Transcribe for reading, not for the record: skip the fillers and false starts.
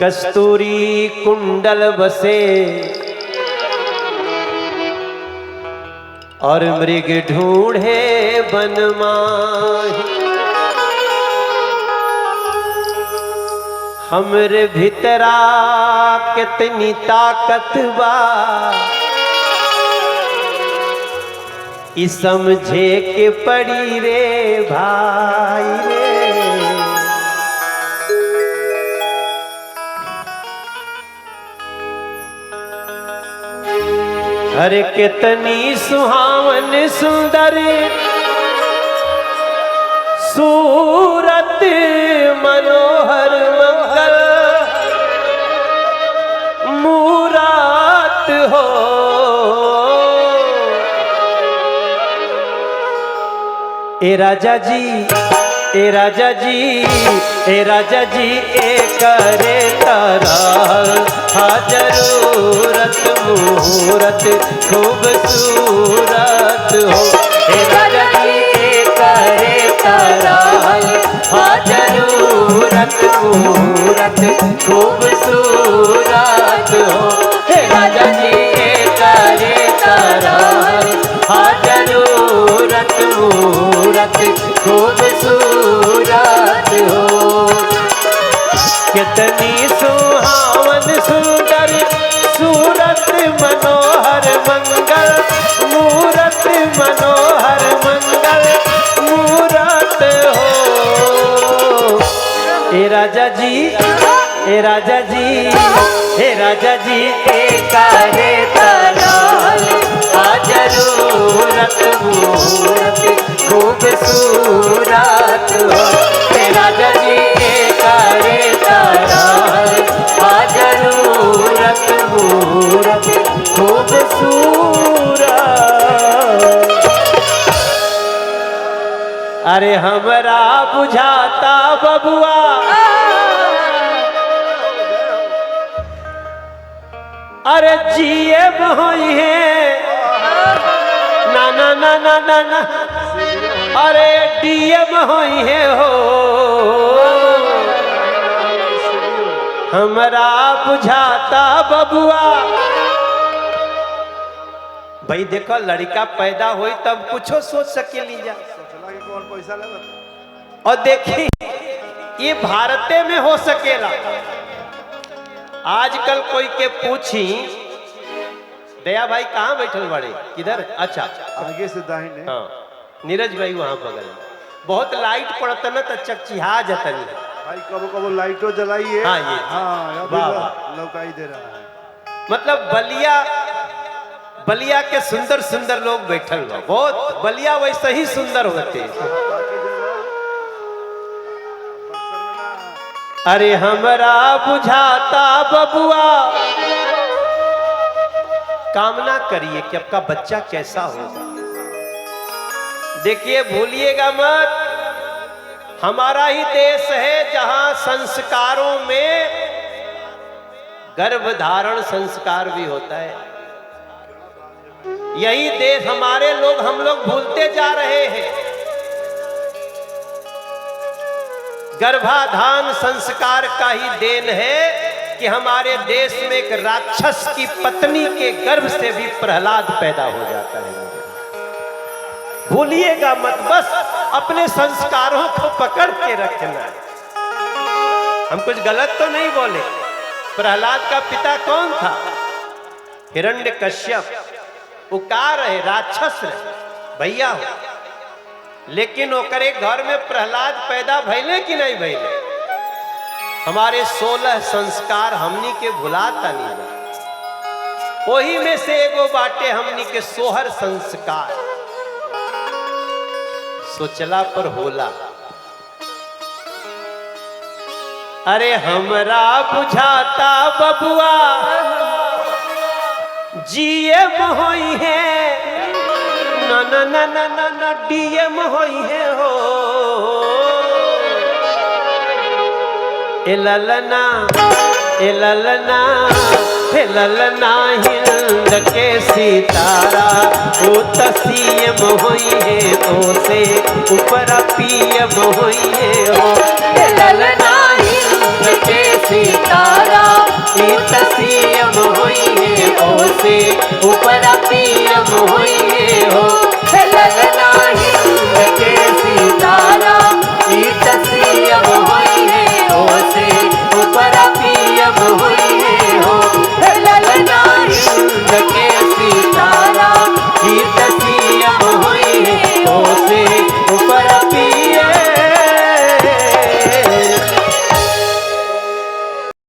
कस्तूरी कुंडल बसे और मृग ढूंढे वन माही। हमरे भितरा कितनी ताकत बा ई समझे के पड़ी रे भाई रे। अरे कितनी सुहावन सुंदर सूरत मनोहर मंगल मूरत हो। ए राजा जी, ए राजा जी, ए राजा जी, ए करे तरह जरूरत मुहूर्त खूबसूरत हो। ए राजा जी, ए करे तरह जरूरत मुहूर्त खूबसूरत हो। हे राजा जी, ए करे तरह जरूरत मुहूर्त खूबसूरत हो। कितनी सुहावन सुंदर सूरत मनोहर मंगल मूरत मनोहर मंगल मूरत हो। ए राजा जी, ए राजा जी, हे राजा जी, ए करे तरह जरूरत मुहूर्त खूबसूरत हो। हे राजा जी, ए करे तरह जरूरत मुहूर्त खूबसूरत। अरे हमरा बुझाता बबुआ अरे जिए होई है ना ना ना ना ना ना अरे डीएम होई है हो। हमरा बुझाता बबुआ भाई देखो लड़का पैदा होई तब कुछो सोच सके लीजा और देखी ये भारते में हो सकेला। आजकल कोई के पूछी दया भाई कहाँ बैठल बड़े किधर? अच्छा आगे से दाहिने। हाँ नीरज भाई वहाँ बगल में बहुत लाइट पड़ता ना तो चकचिहा जतनी भाई कबो कबो लाइटो जलाइए। हाँ ये लौकाई दे रहा है। मतलब बलिया के सुंदर सुंदर लोग बैठल बा बहुत बलिया वैसे ही सुंदर होते। अरे हमरा बुझाता बबुआ कामना करिए कि आपका बच्चा कैसा होगा। देखिए भूलिएगा मत हमारा ही देश है जहां संस्कारों में गर्भधारण संस्कार भी होता है। यही देश हमारे लोग हम लोग भूलते जा रहे हैं। गर्भाधान संस्कार का ही देन है कि हमारे देश में एक राक्षस की पत्नी के गर्भ से भी प्रहलाद पैदा हो जाता है। भूलिएगा मत, बस अपने संस्कारों को पकड़ के रखना। हम कुछ गलत तो नहीं बोले। प्रहलाद का पिता कौन था? हिरण्यकश्यप। वो का रहे? राक्षस रहे, भैया हो। लेकिन ओकरे घर में प्रहलाद पैदा भइले कि नहीं भइले? हमारे 16 संस्कार हमनी के भुलाता नहीं बा। वही में से एगो बाटे हमनी के सोहर संस्कार। सोचला पर होला। अरे हमरा बुझाता बबुआ जीएम होई है ना ना ना ना ना ना डीएम होई है हो। ए ललना ए ललना हे ललना हिंद के सितारा ओ तसीम होई है ओ से ऊपर पीएम होई है हो। ललना हिंद के सितारा पियम होइए हो, ललना